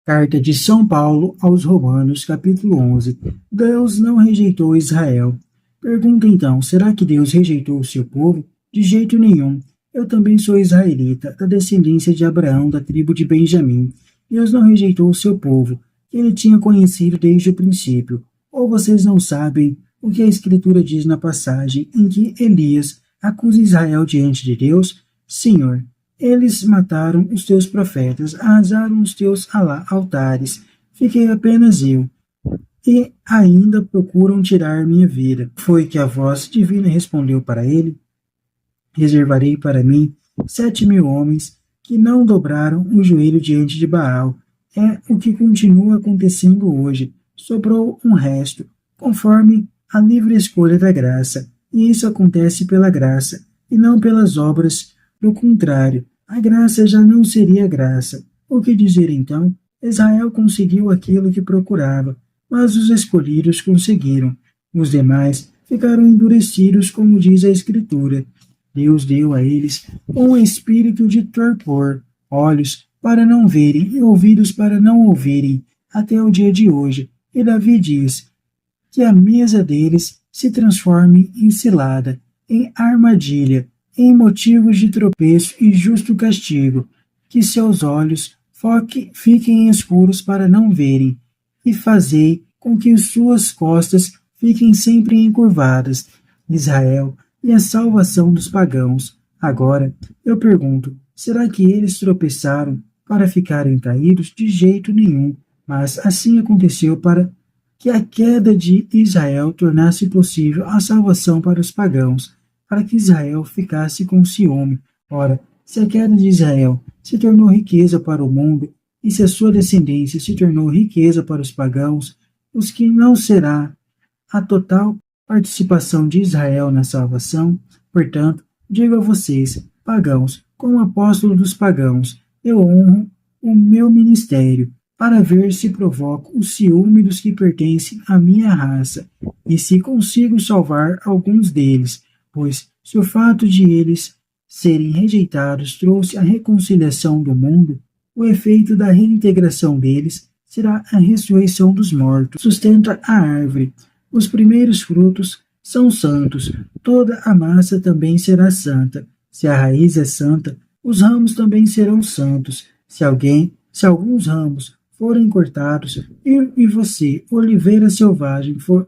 Carta de São Paulo aos Romanos, capítulo 11. Deus não rejeitou Israel. Pergunta então, será que Deus rejeitou o seu povo? De jeito nenhum. Eu também sou israelita, da descendência de Abraão, da tribo de Benjamim. Deus não rejeitou o seu povo, que ele tinha conhecido desde o princípio. Ou vocês não sabem o que a Escritura diz na passagem em que Elias acusa Israel diante de Deus? Senhor, eles mataram os teus profetas, arrasaram os teus altares. Fiquei apenas eu, e ainda procuram tirar minha vida. Foi que a voz divina respondeu para ele: reservarei para mim 7.000 homens que não dobraram o joelho diante de Baal. É o que continua acontecendo hoje. Sobrou um resto, conforme a livre escolha da graça, e isso acontece pela graça, e não pelas obras. Do contrário, a graça já não seria graça. O que dizer então? Israel conseguiu aquilo que procurava, mas os escolhidos conseguiram. Os demais ficaram endurecidos, como diz a Escritura. Deus deu a eles um espírito de torpor, olhos para não verem e ouvidos para não ouvirem, até o dia de hoje. E Davi diz que a mesa deles se transforme em cilada, em armadilha, em motivos de tropeço e justo castigo, que seus olhos fiquem escuros para não verem, e fazei com que suas costas fiquem sempre encurvadas. Israel e a salvação dos pagãos. Agora, eu pergunto, será que eles tropeçaram para ficarem caídos? De jeito nenhum, mas assim aconteceu para que a queda de Israel tornasse possível a salvação para os pagãos, para que Israel ficasse com ciúme. Ora, se a queda de Israel se tornou riqueza para o mundo, e se a sua descendência se tornou riqueza para os pagãos, os que não será a total participação de Israel na salvação? Portanto, digo a vocês, pagãos, como apóstolo dos pagãos, eu honro o meu ministério, para ver se provoco o ciúme dos que pertencem à minha raça, e se consigo salvar alguns deles, pois se o fato de eles serem rejeitados trouxe a reconciliação do mundo, o efeito da reintegração deles será a ressurreição dos mortos. Sustenta a árvore. Os primeiros frutos são santos, toda a massa também será santa. Se a raiz é santa, os ramos também serão santos. Se alguns ramos forem cortados, e você, oliveira selvagem, for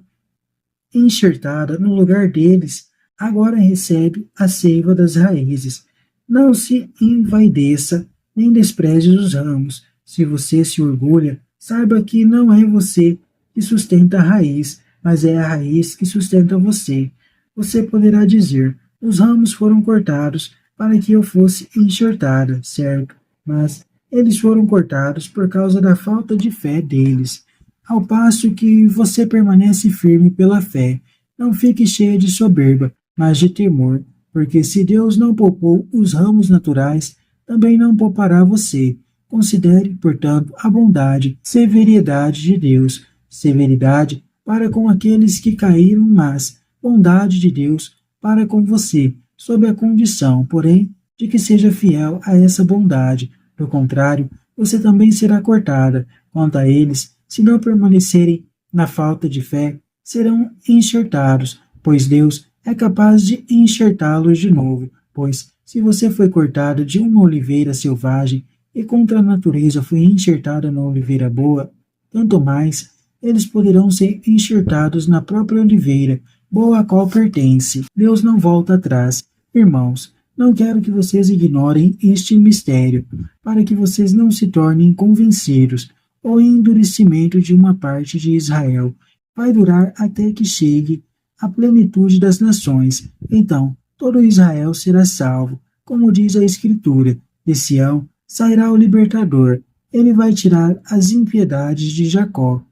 enxertada no lugar deles, agora recebe a seiva das raízes. Não se envaideça, nem despreze os ramos. Se você se orgulha, saiba que não é você que sustenta a raiz, mas é a raiz que sustenta você. Você poderá dizer, os ramos foram cortados para que eu fosse enxertada, certo? Mas eles foram cortados por causa da falta de fé deles. Ao passo que você permanece firme pela fé, não fique cheia de soberba, mas de temor, porque se Deus não poupou os ramos naturais, também não poupará você. Considere, portanto, a bondade, severidade de Deus, severidade para com aqueles que caíram, mas bondade de Deus para com você, sob a condição, porém, de que seja fiel a essa bondade. Do contrário, você também será cortada. Quanto a eles, se não permanecerem na falta de fé, serão enxertados, pois Deus é capaz de enxertá-los de novo. Pois, se você foi cortado de uma oliveira selvagem e contra a natureza foi enxertada na oliveira boa, tanto mais eles poderão ser enxertados na própria oliveira, boa a qual pertence. Deus não volta atrás. Irmãos, não quero que vocês ignorem este mistério, para que vocês não se tornem convencidos. O endurecimento de uma parte de Israel vai durar até que chegue a plenitude das nações. Então, todo Israel será salvo, como diz a Escritura. De Sião sairá o libertador. Ele vai tirar as impiedades de Jacó.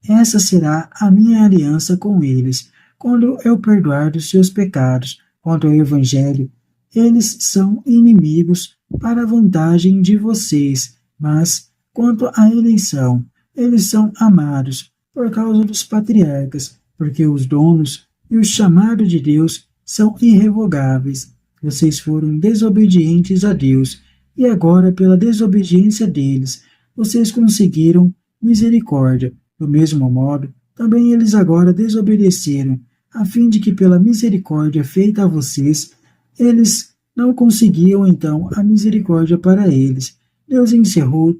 Essa será a minha aliança com eles, quando eu perdoar dos seus pecados. Quanto ao Evangelho, eles são inimigos para a vantagem de vocês, mas quanto à eleição, eles são amados por causa dos patriarcas, porque os donos e o chamado de Deus são irrevogáveis. Vocês foram desobedientes a Deus, e agora, pela desobediência deles, vocês conseguiram misericórdia. Do mesmo modo, também eles agora desobedeceram, a fim de que pela misericórdia feita a vocês, eles não conseguiam então a misericórdia para eles. Deus encerrou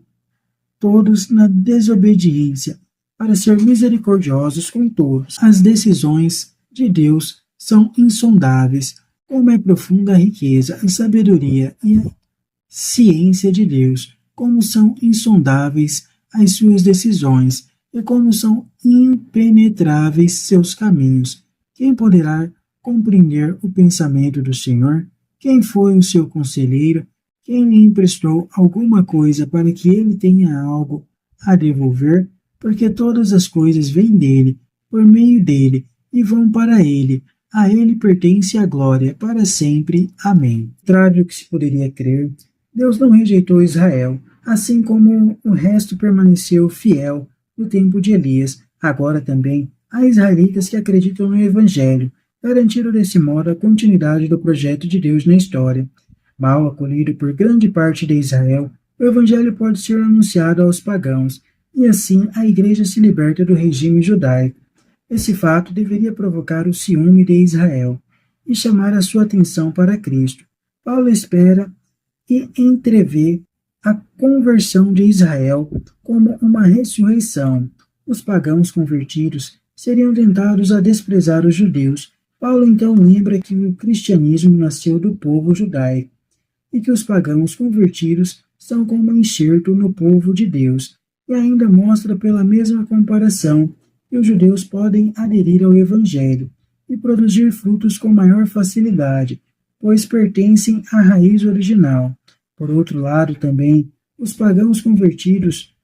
todos na desobediência, para ser misericordiosos com todos. As decisões de Deus são insondáveis, como é profunda a riqueza, a sabedoria e a ciência de Deus, como são insondáveis as suas decisões, e como são impenetráveis seus caminhos. Quem poderá compreender o pensamento do Senhor? Quem foi o seu conselheiro? Quem lhe emprestou alguma coisa para que ele tenha algo a devolver? Porque todas as coisas vêm dele, por meio dele, e vão para ele. A ele pertence a glória para sempre. Amém. Contrário do que se poderia crer, Deus não rejeitou Israel, assim como o resto permaneceu fiel no tempo de Elias. Agora também há israelitas que acreditam no Evangelho, garantindo desse modo a continuidade do projeto de Deus na história. Mal acolhido por grande parte de Israel, o Evangelho pode ser anunciado aos pagãos, e assim a Igreja se liberta do regime judaico. Esse fato deveria provocar o ciúme de Israel e chamar a sua atenção para Cristo. Paulo espera e entrevê a conversão de Israel como uma ressurreição. Os pagãos convertidos seriam tentados a desprezar os judeus. Paulo então lembra que o cristianismo nasceu do povo judaico e que os pagãos convertidos são como um enxerto no povo de Deus, e ainda mostra pela mesma comparação que os judeus podem aderir ao Evangelho e produzir frutos com maior facilidade, pois pertencem à raiz original. Por outro lado, também, os pagãos convertidos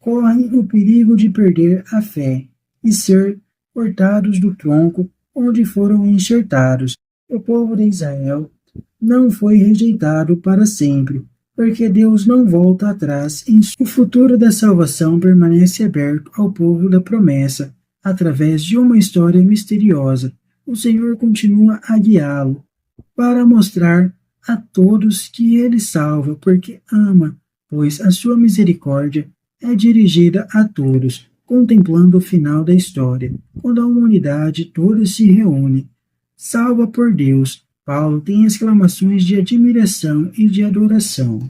correm o perigo de perder a fé e ser cortados do tronco onde foram enxertados. O povo de Israel não foi rejeitado para sempre, porque Deus não volta atrás. O futuro da salvação permanece aberto ao povo da promessa, através de uma história misteriosa. O Senhor continua a guiá-lo, para mostrar a todos que ele salva, porque ama, pois a sua misericórdia é dirigida a todos, contemplando o final da história, quando a humanidade toda se reúne, salva por Deus. Paulo tem exclamações de admiração e de adoração.